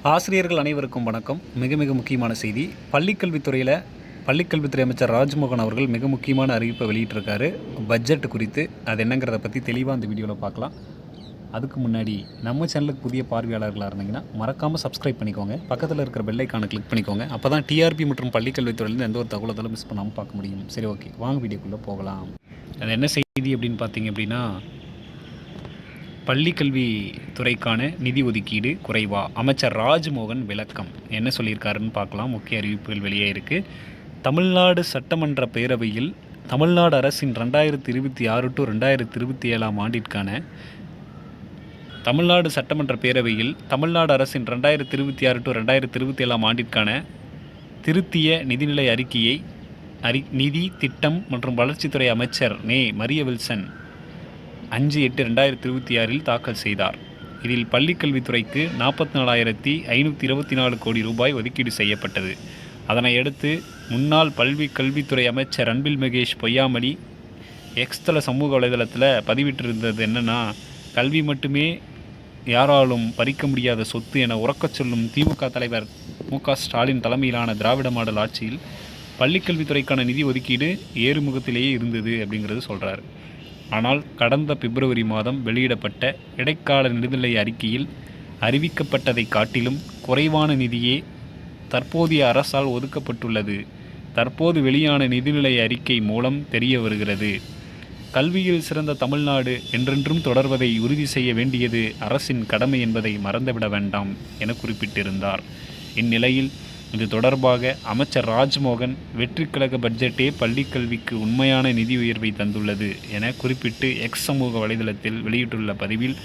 ஆசிரியர்கள் அனைவருக்கும் வணக்கம். மிக மிக முக்கியமான செய்தி. பள்ளிக்கல்வித்துறை அமைச்சர் ராஜ்மோகன் அவர்கள் மிக முக்கியமான அறிவிப்பை வெளியிட்டிருக்காரு பட்ஜெட் குறித்து. அது என்னங்கிறத பற்றி தெளிவாக அந்த வீடியோவில் பார்க்கலாம். அதுக்கு முன்னாடி நம்ம சேனலுக்கு புதிய பார்வையாளர்களாக இருந்தீங்கன்னா மறக்காமல் சப்ஸ்கிரைப் பண்ணிக்கோங்க. பக்கத்தில் இருக்கிற பெல் ஐக்கானை கிளிக் பண்ணிக்கோங்க. அப்போ தான் டிஆர்பி மற்றும் பள்ளிக்கல்வித்துறையிலேருந்து எந்த ஒரு தகவலும் மிஸ் பண்ணாமல் பார்க்க முடியும். சரி, ஓகே, வாங்க வீடியோக்குள்ளே போகலாம். அது என்ன செய்தி அப்படின்னு பார்த்தீங்க அப்படின்னா, பள்ளிக்கல்வி துறைக்கான நிதி ஒதுக்கீடு குறைவா? அமைச்சர் ராஜ்மோகன் விளக்கம். என்ன சொல்லியிருக்காருன்னு பார்க்கலாம். முக்கிய அறிவிப்புகள் வெளியே இருக்குது. தமிழ்நாடு சட்டமன்ற பேரவையில் தமிழ்நாடு அரசின் 2026 to 2027 ஆண்டிற்கான தமிழ்நாடு சட்டமன்ற பேரவையில் தமிழ்நாடு அரசின் 2026 to 2027 ஆண்டிற்கான திருத்திய நிதிநிலை அறிக்கையை நிதி திட்டம் மற்றும் வளர்ச்சித்துறை அமைச்சர் மரிய வில்சன் 5/8/2026 தாக்கல் செய்தார். இதில் பள்ளிக்கல்வித்துறைக்கு 44,524 கோடி ரூபாய் ஒதுக்கீடு செய்யப்பட்டது. அதனையடுத்து முன்னாள் கல்வித்துறை அமைச்சர் அன்பில் மகேஷ் பொய்யாமொழி எக்ஸ்தல சமூக வலைதளத்தில் பதிவிட்டிருந்தது என்னென்னா, கல்வி மட்டுமே யாராலும் பறிக்க முடியாத சொத்து என உறக்கச் சொல்லும் திமுக தலைவர் மு.க. ஸ்டாலின் தலைமையிலான திராவிட மாடல் ஆட்சியில் பள்ளிக்கல்வித்துறைக்கான நிதி ஒதுக்கீடு ஏறுமுகத்திலேயே இருந்தது அப்படிங்கிறது சொல்கிறார். ஆனால் கடந்த பிப்ரவரி மாதம் வெளியிடப்பட்ட இடைக்கால நிதிநிலை அறிக்கையில் அறிவிக்கப்பட்டதை காட்டிலும் குறைவான நிதியே தற்போதைய அரசால் ஒதுக்கப்பட்டுள்ளது. தற்போது வெளியான நிதிநிலை அறிக்கை மூலம் தெரிய வருகிறது. கல்வியில் சிறந்த தமிழ்நாடு என்றென்றும் தொடர்வதை உறுதி செய்ய வேண்டியது அரசின் கடமை என்பதை மறந்துவிட வேண்டாம் என குறிப்பிட்டிருந்தார். இந்நிலையில் இது தொடர்பாக அமைச்சர் ராஜ்மோகன் வெற்றிக்கழக பட்ஜெட்டே பள்ளிக்கல்விக்கு உண்மையான நிதி உயர்வை தந்துள்ளது என குறிப்பிட்டு எக்ஸ் சமூக வலைதளத்தில் வெளியிட்டுள்ள பதிவில்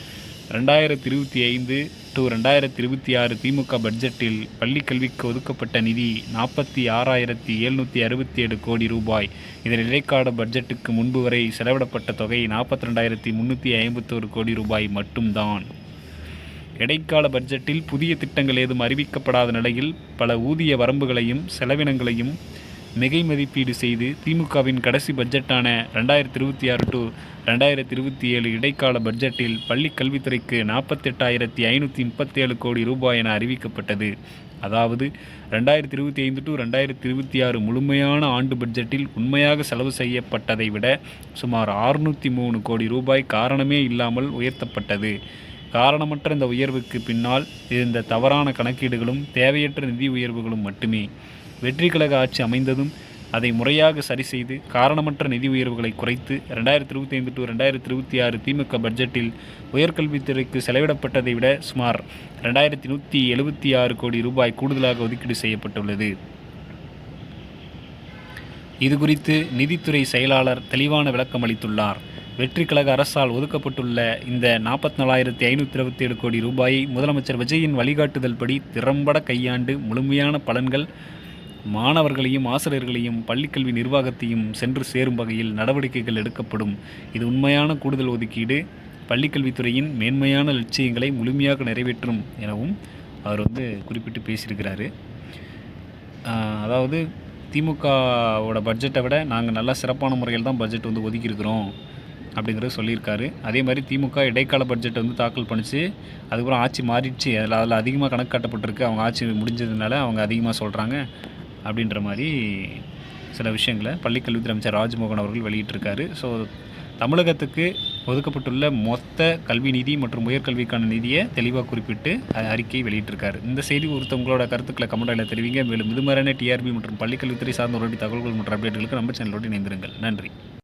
2025 to 2026 திமுக பட்ஜெட்டில் பள்ளிக்கல்விக்கு ஒதுக்கப்பட்ட நிதி 46,767 கோடி ரூபாய். இதில் இடைக்கால பட்ஜெட்டுக்கு முன்பு வரை செலவிடப்பட்ட தொகை 42,351 கோடி ரூபாய் மட்டும்தான். இடைக்கால பட்ஜெட்டில் புதிய திட்டங்கள் ஏதும் அறிவிக்கப்படாத நிலையில் பல ஊதிய வரம்புகளையும் செலவினங்களையும் மிகை மதிப்பீடு செய்து திமுகவின் கடைசி பட்ஜெட்டான 2026 to 2027 இடைக்கால பட்ஜெட்டில் பள்ளிக் கல்வித்துறைக்கு 48,537 கோடி ரூபாய் என அறிவிக்கப்பட்டது. அதாவது 2025 to 2026 முழுமையான ஆண்டு பட்ஜெட்டில் உண்மையாக செலவு செய்யப்பட்டதை விட சுமார் 603 கோடி ரூபாய் காரணமே இல்லாமல் உயர்த்தப்பட்டது. காரணமற்ற இந்த உயர்வுக்கு பின்னால் இருந்த தவறான கணக்கீடுகளும் தேவையற்ற நிதி உயர்வுகளும் மட்டுமே. வெற்றிக்கழக ஆட்சி அமைந்ததும் அதை முறையாக சரி செய்து காரணமற்ற நிதி உயர்வுகளை குறைத்து 2025 to 2026 திமுக பட்ஜெட்டில் உயர்கல்வித்துறைக்கு செலவிடப்பட்டதை விட சுமார் 2,176 கோடி ரூபாய் கூடுதலாக ஒதுக்கீடு செய்யப்பட்டுள்ளது. இதுகுறித்து நிதித்துறை செயலாளர் தெளிவான விளக்கம் அளித்துள்ளார். வெற்றிக்கழக அரசால் ஒதுக்கப்பட்டுள்ள இந்த 44,527 கோடி ரூபாயை முதலமைச்சர் விஜயின் வழிகாட்டுதல் படி திறம்பட கையாண்டு முழுமையான பலன்கள் மாணவர்களையும் ஆசிரியர்களையும் பள்ளிக்கல்வி நிர்வாகத்தையும் சென்று சேரும் வகையில் நடவடிக்கைகள் எடுக்கப்படும். இது உண்மையான கூடுதல் ஒதுக்கீடு பள்ளிக்கல்வித்துறையின் மேன்மையான லட்சியங்களை முழுமையாக நிறைவேற்றும் எனவும் அவர் குறிப்பிட்டு பேசியிருக்கிறாரு. அதாவது திமுகவோட பட்ஜெட்டை விட நாங்கள் நல்லா சிறப்பான முறையில் தான் பட்ஜெட் ஒதுக்கியிருக்கிறோம் அப்படிங்கிறது சொல்லியிருக்காரு. அதே மாதிரி திமுக இடைக்கால பட்ஜெட்டை தாக்கல் பண்ணிச்சு. அதுக்கப்புறம் ஆட்சி மாறிடுச்சு. அதில் அதிகமாக கணக்கு காட்டப்பட்டிருக்கு. அவங்க ஆட்சி முடிஞ்சதுனால அவங்க அதிகமாக சொல்கிறாங்க அப்படின்ற மாதிரி சில விஷயங்களை பள்ளிக்கல்வித்துறை அமைச்சர் ராஜ்மோகன் அவர்கள் வெளியிட்டிருக்காரு. ஸோ தமிழகத்துக்கு ஒதுக்கப்பட்டுள்ள மொத்த கல்வி நிதி மற்றும் உயர்கல்விக்கான நிதியை தெளிவாக குறிப்பிட்டு அறிக்கை வெளியிட்டிருக்காரு. இந்த செய்தி குறித்து உங்களோட கருத்துக்களை கமெண்ட்டில் தெரிவிங்க. மேலும் இது மாதிரியான டிஆர்பி மற்றும் பள்ளிக்கல்வித்துறை சார்ந்த ஒரு தகவல்கள் மற்றும் அப்டேட்டுகளுக்கு நம்ம சேனலோடு இணைந்திருங்கள். நன்றி.